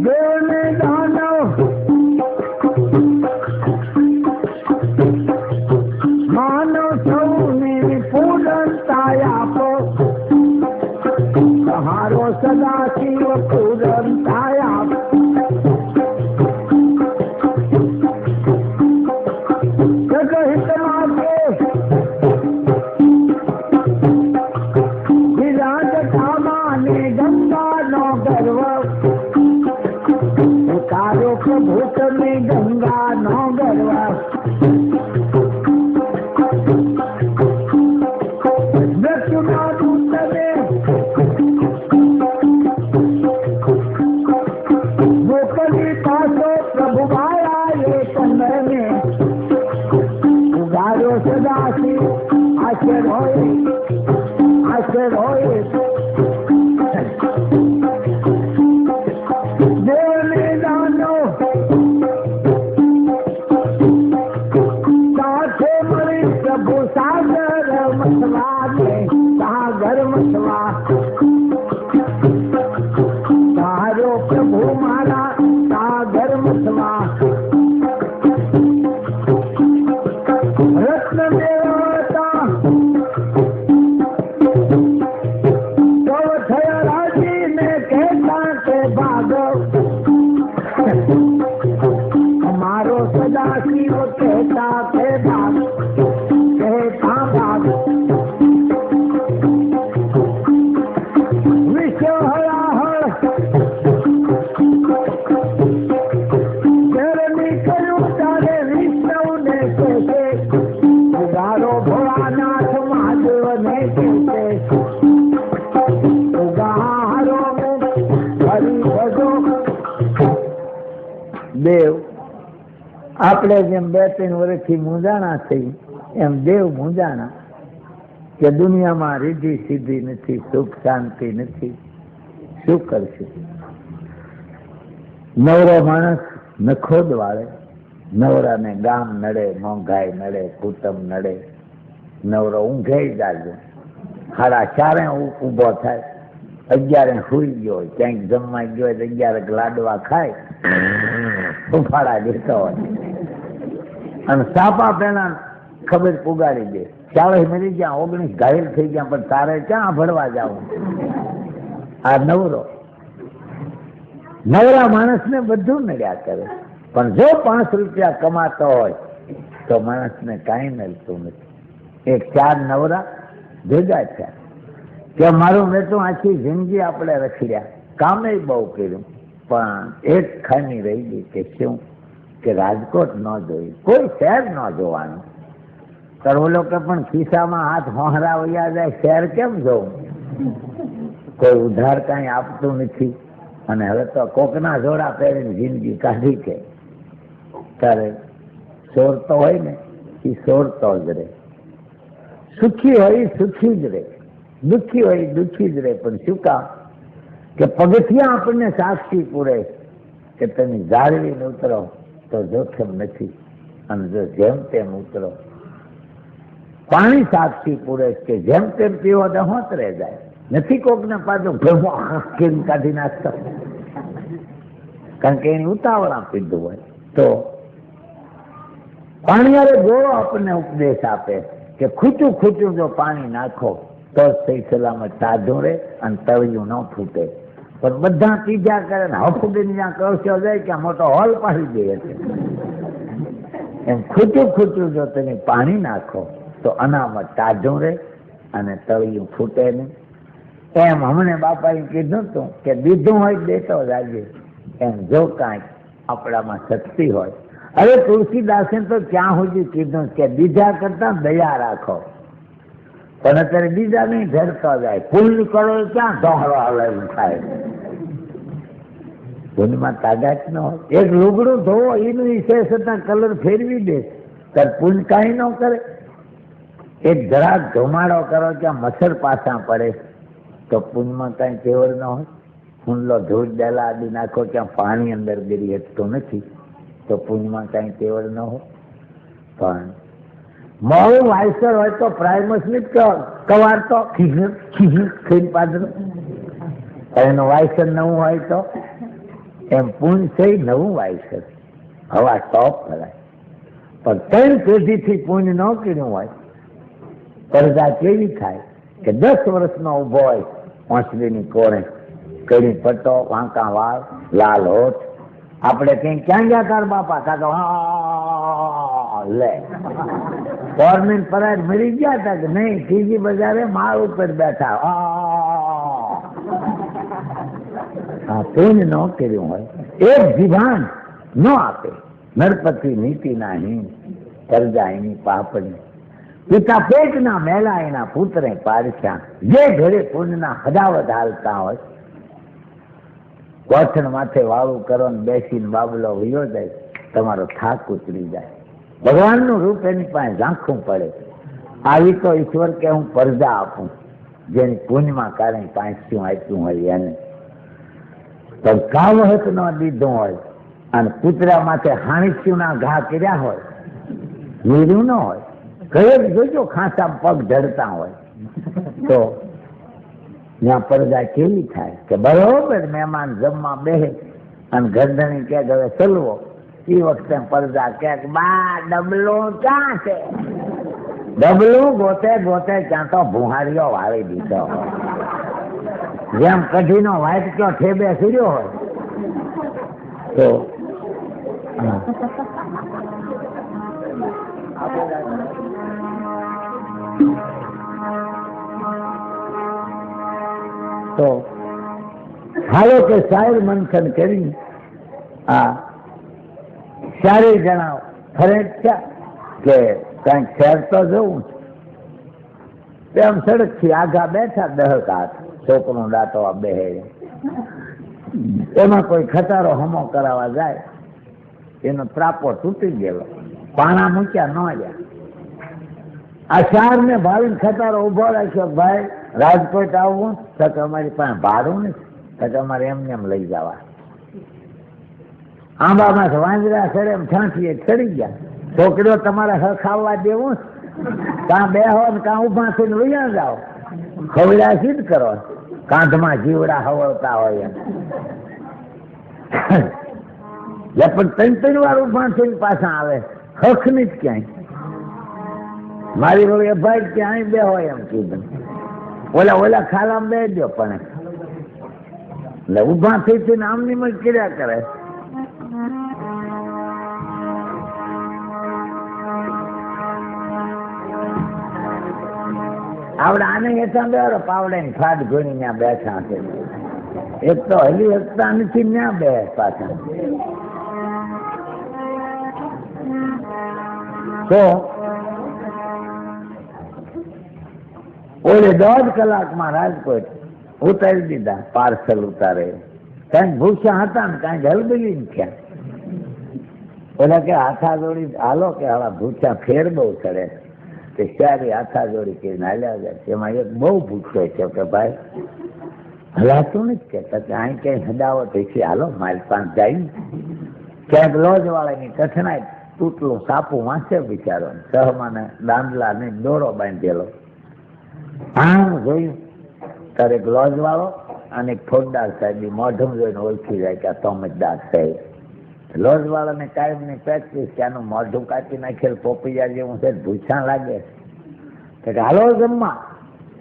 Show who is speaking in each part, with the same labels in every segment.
Speaker 1: દેવ ને દાનવ માનવ સૌને પૂરણતા આપો, તમારો સદા શિવ પૂરણતા આપો. પ્રભુ તમે ગંગા નો ગરવા, મૃત્યુના દૂતને મોકલી પાછો પ્રભુ માયા એ ચંદ્રને ઉગાડો સદાશિવ આશર હોય આશર હોય. સાગર મથવા તારો પ્રભુ મારા સાગર મથવા. રત્ન દેવતા તો થયા રાજી ને કહેતા કે ભાગ, અમારો સદા શિવ કહેતા કે ભાગ, કહેતા ભાગ. દેવ આપણે જેમ 2-3 વર્ષથી મૂંઝાણા થઈ એમ દેવ મૂંઝાણા કે દુનિયામાં રીધિ સીધી નથી, સુખ શાંતિ નથી, શું કરશું? નવરો માણસ નખોદ વાળે, નવરાને ગામ નડે, મોંઘાઈ નડે, કુટુંબ નડે, નવરો ઊંઘે જાગે, 4:30 ઊભો થાય, 11 સુઈ ગયો હોય, ક્યાંક જમવા ગયો હોય 11 લાડવા ખાય, ઉફાળા દેતો હોય અને સાપા પેલા ખબર પુગાડી દે, 40 મરી ગયા, 19 ઘાયલ થઈ ગયા, પણ તારે ક્યાં ભરવા જવું? આ નવરા માણસને બધું નડ્યા કરે, પણ જો 5 રૂપિયા કમાતો હોય તો માણસને કાંઈ મળતું નથી. 4 નવરા ભેગા થયા કે મારું મેં તો આખી જિંદગી આપણે રખડ્યા, કામે બહુ કર્યું, પણ એક ખામી રહી ગઈ કે શું કે રાજકોટ ન જોયું, કોઈ શહેર ન જોવાનું. કરવો લોકો પણ ખિસ્સામાં હાથ હોહરા વયા જાય, શહેર કેમ જોવું? કોઈ ઉધાર કાંઈ આપતું નથી અને હવે તો કોકના જોડા પહેરીને જિંદગી કાઢી કે ત્યારે સોરતો હોય ને એ સોરતો જ રહે, સુખી હોય સુખી જ રહે, દુઃખી હોય દુઃખી જ રહે. પણ શું કામ કે પગથિયા આપણને સાક્ષી પૂરે કે તમે જાળવીને ઉતરો તો જોખમ નથી, અને જો જેમ તેમ ઉતરો. પાણી સાક્ષી પૂરે કે જેમ તેમ પીવો તો હોતરે જાય, નથી કોકને પાછું કેમ કાઢી નાખતો, કારણ કે એની ઉતાવળા પીધું હોય. તો પાણીયારે ગોળો આપણને ઉપદેશ આપે કે ખૂચું ખૂચું જો પાણી નાખો તો સહી સલામત તાજું રહે અને તળિયું ન ફૂટે. પણ બધા પીજા કરે ને હફુડીને જ્યાં કરશો જાય કે મોટો હોલ પાડી દે છે, એમ ખૂચું ખૂચું જો તમે પાણી નાખો તો અનામત તાજું રહે અને તળિયું ફૂટે નહીં. એમ હમણે બાપાએ કીધું હતું કે દીધું હોય દેતો લાગે, એમ જો કાંઈક આપણામાં શક્તિ હોય. હવે તુલસીદાસે તો ક્યાં સુધી કીધું કે બીજા કરતા દયા રાખો, પણ અત્યારે બીજા નહીં ઝરતો જાય, ફૂલ કરો ક્યાં ઢોહળો હલાવી થાય, પુણ્યમાં તાકાત ન હોય. એક લુગડું ધોવો એનું વિશેષ હતા કલર ફેરવી દે ત્યારે પુણ્ય કાંઈ ન કરે. એક જરાક ધુમાડો કરો ત્યાં મચ્છર પાછા પડે તો પુણ્યમાં કાંઈ કેવળ ન હોય. હુંડલો ધૂળ ડેલા આદિ નાખો ત્યાં પાણી અંદર ગીરી હટતું નથી તો પુણ્યમાં કાંઈ કેવળ ન હોય. પણ મોડું વાયસર હોય તો પ્રાઇમસની કવાર તો ખીણ પાદરું, એનું વાયસર નવું હોય તો એમ પુણ્ય થઈ નવું વાય છે, હવા ટોપ કરાય. પણ 3 પેઢીથી પુણ્ય ન કર્યું હોય, પરજા કેવી થાય કે 10 વર્ષનો ઉભો હોય ઓસરીની કોરે, કડી પટ્ટો, વાંકા વાળ, લાલ હોઠ. આપણે કઈ ક્યાં ગયા તાર બાપા? કાકા લે ગવર્મેન્ટ પરાય મરી ગયા હતા કે નહીં? ત્રીજી બજારે માળ ઉપર બેઠા. હા, પુણ્ય ન કર્યું હોય, એક જીભાન ન આપે. નરપતિ નીતિ ના હીન, કરજા એની પાપડી. પિતા પેટના મેલા એના પુત્રે પારખ્યા. જે ઘરે પુણ્યના હદાવત હાલતા હોય, કોઠણ માથે વાળું કરો ને બેસીને બાબલો વયો જાય, તમારો થાક ઉતરી જાય. ભગવાનનું રૂપ એની પાસે ઝાંખું પડે. આવી તો ઈશ્વર કે હું પરજા આપું, જેની પુણ્યમાં કારણે પાંચ્યું આપ્યું હોય એને. તો કાવહત ન દીધું હોય અને કૂતરા માથે હાણીસ્યું ના ઘા કર્યા હોય, વીર્યું ન હોય, કઈ જોજો ખાંસા પગ ઢળતા હોય, તો ત્યાં પરજા કેવી થાય કે બરોબર મહેમાન જમવા બેહે અને ગરદણી કે હવે ચલવો, એ વખતે પરજા કે બા ડબલું ક્યાં છે? ડબલું ગોતે ગોતે ક્યાં તો ભુહારીઓ વાળી દીધો હોય, જેમ કઢીનો વાઇટ કયો ઠેબે સૂર્યો હોય. તો તો હાલો કે શાયર મંથન કરી આ શાયરી જણાવ ફરે કે કઈક શહેર તો જવું છે. એમ સડક થી આગા બેઠા 10 હાથ, છોકરો દાંતો બેહે. એમાં કોઈ ખટારો હમો કરાવવા જાય, એનો ત્રાપો તૂટી ગયેલો, પાણા મૂક્યા ન ગયા. આ શાર ને ભાવીને ખટારો ઉભો રાખ્યો, ભાઈ રાજકોટ આવવું તો અમારી પાસે ભાડું નથી, તો અમારે એમને એમ લઈ જવા. આંબામાં વાંદરા સડે એમ છાંટીએ ચડી ગયા. છોકરીઓ તમારે ખાવા દેવું, કાં બેહો ને કાં ઉભા થઈને વૈયા જાઓ, ખવડા સીધ કરો, કાંધમાં જીવડા હવળતા હોય એમ. પણ 3 વાર ઉભા થઈને પાછા આવે, હક ની જ ક્યાંય. મારી વળી ભાઈ ક્યાંય બે હોય એમ કીધું, ઓલા ખાલામાં બે દો, પણ એટલે ઉભા થઈ આમની જ કર્યા કરે. આવડે આને હેઠા બે પાવડે ની ફાટ ઘોડી ત્યાં બેઠા છે. એક તો હલી હકતા નથી, ત્યાં બે પાછા. તો ઓલે 1.5 કલાકમાં રાજકોટ ઉતારી દીધા, પાર્સલ ઉતારે. કઈક ભૂખ્યા હતા ને કઈક હલબલી થયા. ઓલા કે હાથા જોડી હાલો કે હવે ભૂખ્યા ફેર બહુ ચડે, કે સારી હાથા જોડી કરીને હાલ્યા જાય. એમાં એક બહુ ભૂખ્યો છે કે ભાઈ હલાતું નથી, કે અહીં ક્યાંય હદાવત છે, હાલો મારી પાસે જાય. ક્યાંક લોજ વાળાની કઠણાઈ, તૂટલું સાપું વાંચે બિચારો, સહમાને દાંડલા ને દોરો બાંધેલો. આમ જોયું ત્યારે એક લોજ વાળો અને એક ફોજદાર સાહેબ મોઢું જોઈને ઓળખી જાય કે આ તોમતદાર સાહેબ. લોજ વાળાને કાયમની પ્રેક્ટિસ કે આનું મોઢું કાચી નાખેલ પોપૈયા જેવું છે, ભૂછા લાગે કે હાલો જમવા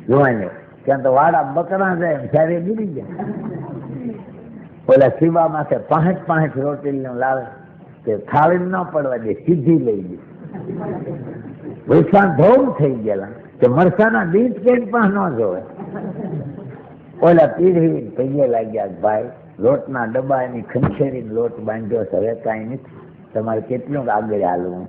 Speaker 1: જોવાને. ત્યાં તો વાડા બકરા જાય ત્યારે ગીરી જાય. ઓલા સીબા માથે 5 રોટલી લાવે, તે થાળી ન પડવા દે, સીધી લઈ ગઈ. ભૂછા ધોમ થઈ ગયેલા કે મરસાના દીઠ કેમ પણ ન જોવે. ઓલા પીઢી પૈયે લાગ્યા, ભાઈ લોટના ડબ્બા એની ખંખેરીને લોટ બાંધ્યો છે, હવે કાંઈ નથી, તમારે કેટલું આગળ હાલવું?